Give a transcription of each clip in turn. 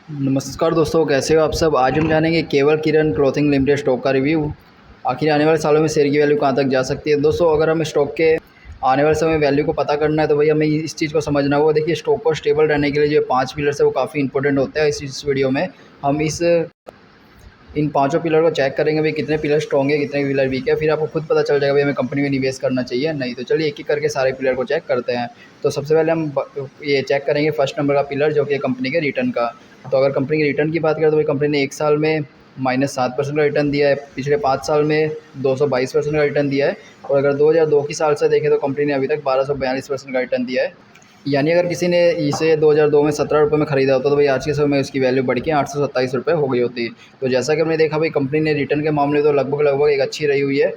नमस्कार दोस्तों, कैसे हो आप सब। आज हम जानेंगे केवल किरण क्लॉथिंग लिमिटेड स्टॉक का रिव्यू। आखिर आने वाले सालों में शेयर की वैल्यू कहाँ तक जा सकती है। दोस्तों, अगर हमें स्टॉक के आने वाले समय में वैल्यू को पता करना है तो भाई हमें इस चीज़ को समझना होगा। देखिए, स्टॉक को स्टेबल रहने के लिए जो 5 पिलर्स है वो काफ़ी इंपॉर्टेंट होते हैं। इस वीडियो में हम इन पांचों पिलर को चेक करेंगे भाई कितने पिलर स्ट्रॉन्ग है, कितने पिलर वीक है। फिर आपको खुद पता चल जाएगा भाई हमें कंपनी में निवेश करना चाहिए या नहीं। तो चलिए एक एक करके सारे पिलर को चेक करते हैं। तो सबसे पहले हम ये चेक करेंगे फर्स्ट नंबर का पिलर जो कि कंपनी के रिटर्न का। तो अगर कंपनी के रिटर्न की बात करें तो भाई कंपनी ने 1 साल में -7% का रिटर्न दिया है। पिछले 5 साल में 222% का रिटर्न दिया है। और अगर 2002 की साल से देखें तो कंपनी ने अभी तक 1242% का रिटर्न दिया है। यानी अगर किसी ने इसे 2002 में 17 रुपये में ख़रीदा होता तो भाई आज के समय में उसकी वैल्यू बढ़ के 827 रुपये हो गई होती। तो जैसा कि हमने देखा भाई कंपनी ने रिटर्न के मामले तो लगभग एक अच्छी रही हुई है।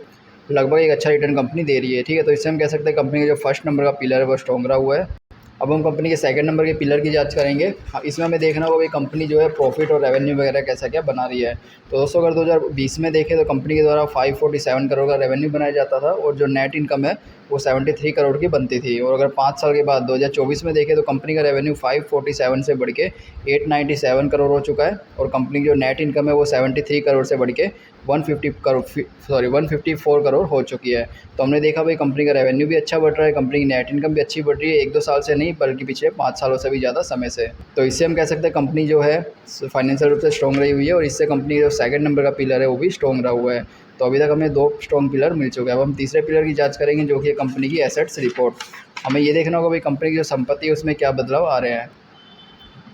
लगभग एक अच्छा रिटर्न कंपनी दे रही है, ठीक है। तो इससे हम कह सकते हैं कंपनी का जो फर्स्ट नंबर का पिलर है वो स्ट्रॉन्ग रहा हुआ है। अब हम कंपनी के सेकंड नंबर के पिलर की जांच करेंगे। हाँ, इसमें हमें देखना होगा कि कंपनी जो है प्रॉफिट और रेवेन्यू वगैरह कैसा क्या बना रही है। तो दोस्तों, अगर 2020 में देखें तो कंपनी के द्वारा 547 करोड़ का रेवेन्यू बनाया जाता था और जो नेट इनकम है वो 73 करोड़ की बनती थी। और अगर 5 साल के बाद 2024 में देखें तो कंपनी का रेवेन्यू 547 से बढ़ के 897 करोड़ हो चुका है। और कंपनी की जो नेट इनकम है वो 73 करोड़ से बढ़ के 154 करोड़ हो चुकी है। तो हमने देखा भाई कंपनी का रेवेन्यू भी अच्छा बढ़ रहा है, कंपनी की नेट इनकम भी अच्छी बढ़ रही है, 1-2 साल से नहीं बल्कि पिछले 5 सालों से भी ज़्यादा समय से। तो इससे हम कह सकते हैं कंपनी जो है फाइनेंशियल रूप से स्ट्रॉन्ग रही हुई है। और इससे कंपनी जो सेकंड नंबर का पिलर है वो भी स्ट्रॉन्ग रहा हुआ है। तो अभी तक हमें 2 स्ट्रॉन्ग पिलर मिल चुके हैं। अब हम तीसरे पिलर की जांच करेंगे जो कि कंपनी की एसेट्स रिपोर्ट। हमें ये देखना होगा भाई कंपनी की जो संपत्ति है उसमें क्या बदलाव आ रहे हैं।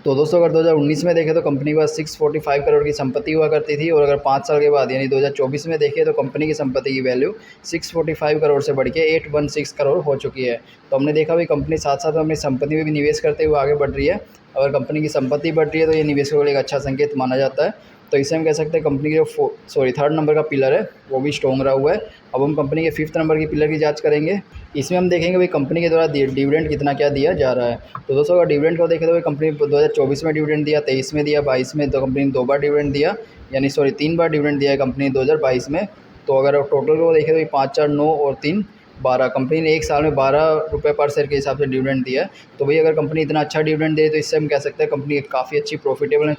तो दोस्तों, अगर 2019 में देखें तो कंपनी के पास 645 करोड़ की संपत्ति हुआ करती थी। और अगर 5 साल के बाद यानी 2024 में देखें तो कंपनी की संपत्ति की वैल्यू 645 करोड़ से बढ़ के 816 करोड़ हो चुकी है। तो हमने देखा भाई कंपनी साथ साथ में अपनी संपत्ति में भी निवेश करते हुए आगे बढ़ रही है। अगर कंपनी की संपत्ति बढ़ रही है तो ये निवेशकों के लिए एक अच्छा संकेत माना जाता है। तो इसे हम कह सकते हैं कंपनी के जो थर्ड नंबर का पिलर है वो भी स्ट्रॉन्ग रहा हुआ है। अब हम कंपनी के फिफ्थ नंबर की पिलर की जांच करेंगे। इसमें हम देखेंगे भाई कंपनी के द्वारा डिविडेंड कितना क्या दिया जा रहा है। तो दोस्तों, अगर डिविडेंड को देखें तो भाई कंपनी 2024 में डिविडेंड दिया, 23 में दिया, 22 में। तो कंपनी ने 2 बार डिविडेंड दिया, यानी 3 बार डिविडेंड दिया है कंपनी 2022 में। तो अगर टोटल को देखें तो 5, 4, 9 और 3, 12। कंपनी ने 1 साल में 12 रुपये पर शेयर के हिसाब से डिविडेंड दिया है। तो भाई अगर कंपनी इतना अच्छा डिविडेंड दे तो इससे हम कह सकते हैं कंपनी काफ़ी अच्छी प्रॉफिटेबल है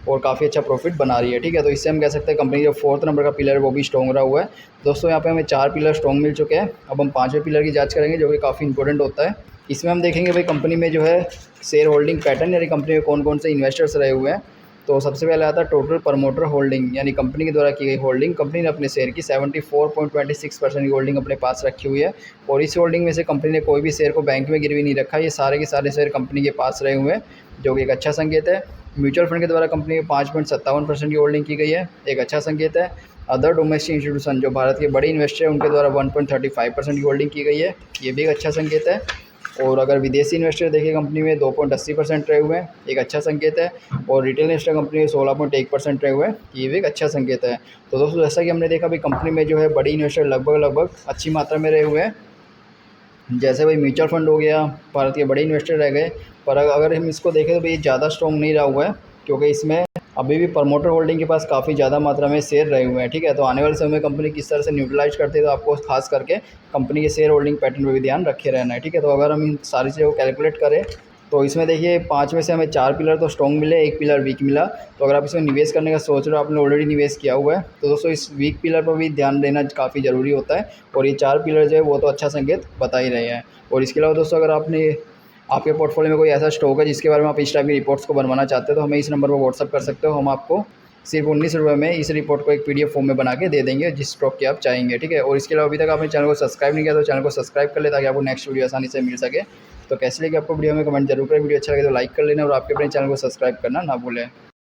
और काफ़ी अच्छा प्रॉफिट बना रही है, ठीक है। तो इससे हम कह सकते हैं कंपनी जो फोर्थ नंबर का पिलर है वो भी स्ट्रॉन्ग रहा हुआ है। दोस्तों, यहाँ पे हमें 4 पिलर स्ट्रॉन्ग मिल चुके हैं। अब हम 5वें पिलर की जांच करेंगे जो कि काफ़ी इंपॉर्टेंट होता है। इसमें हम देखेंगे भाई कंपनी में जो है शेयर होल्डिंग पैटर्न, यानी कंपनी में कौन कौन से इन्वेस्टर्स रहे हुए हैं। तो सबसे पहले आता है टोटल प्रमोटर होल्डिंग, यानी कंपनी के द्वारा की गई होल्डिंग। कंपनी ने अपने शेयर की 74.26% की होल्डिंग अपने पास रखी हुई है। और इस होल्डिंग में से कंपनी ने कोई भी शेयर को बैंक में गिरवी नहीं रखा। ये सारे के सारे शेयर कंपनी के पास रहे हुए हैं, जो कि एक अच्छा संकेत है। म्यूचुअल फंड के द्वारा कंपनी में 5.57% की होल्डिंग की गई है, एक अच्छा संकेत है। अदर डोमेस्टिक इंस्टीट्यूशन जो भारत के बड़े इन्वेस्टर हैं उनके द्वारा 1.35% की होल्डिंग की गई है, ये भी एक अच्छा संकेत है। और अगर विदेशी इन्वेस्टर देखें कंपनी में 2.80% रहे हुए हैं, एक अच्छा संकेत है। और रिटेल इन्वेस्टर कंपनी में 16.1% रहे हुए हैं, ये भी एक अच्छा संकेत है। तो दोस्तों, जैसा कि हमने देखा भाई कंपनी में जो है बड़ी इन्वेस्टर लगभग अच्छी मात्रा में रहे हुए हैं। जैसे भाई म्यूचुअल फंड हो गया, भारत के बड़े इन्वेस्टर रह गए। पर अगर हम इसको देखें तो भाई ज़्यादा स्ट्रॉन्ग नहीं रहा हुआ है, क्योंकि इसमें अभी भी प्रमोटर होल्डिंग के पास काफ़ी ज़्यादा मात्रा में शेयर रहे हुए हैं, ठीक है। तो आने वाले समय में कंपनी किस तरह से न्यूट्रलाइज करती है तो आपको खास करके कंपनी के शेयर होल्डिंग पैटर्न पर भी ध्यान रखे रहना है, ठीक है। तो अगर हम इन सारी चीज़ों को कैलकुलेट करें तो इसमें देखिए 5 में से हमें 4 पिलर तो स्ट्रॉन्ग मिले, 1 पिलर वीक मिला। तो अगर आप इसमें निवेश करने का सोच रहे हो, आपने ऑलरेडी निवेश किया हुआ है, तो दोस्तों इस वीक पिलर पर भी ध्यान देना काफ़ी ज़रूरी होता है। और ये 4 पिलर जो है वो तो अच्छा संकेत बता ही रहे हैं। और इसके अलावा दोस्तों, अगर आपके पोर्टफोलियो में कोई ऐसा स्टॉक है जिसके बारे में आप इस टाइप की रिपोर्ट्स को बनवाना चाहते हो तो हमें इस नंबर पर व्हाट्सअप कर सकते हो। हम आपको सिर्फ 19 रुपये में इस रिपोर्ट को एक PDF फॉर्म में बना के दे देंगे जिस स्टॉक की आप चाहेंगे, ठीक है। और इसके अलावा अभी तक आपने चैनल को सब्सक्राइब नहीं किया तो चैनल को सब्सक्राइब कर ले ताकि आपको नेक्स्ट वीडियो आसानी से मिल सके। तो कैसे लगे आपको वीडियो में कमेंट जरूर करें। वीडियो अच्छा लगे तो लाइक कर लेना और आपके अपने चैनल को सब्सक्राइब करना ना भूलें।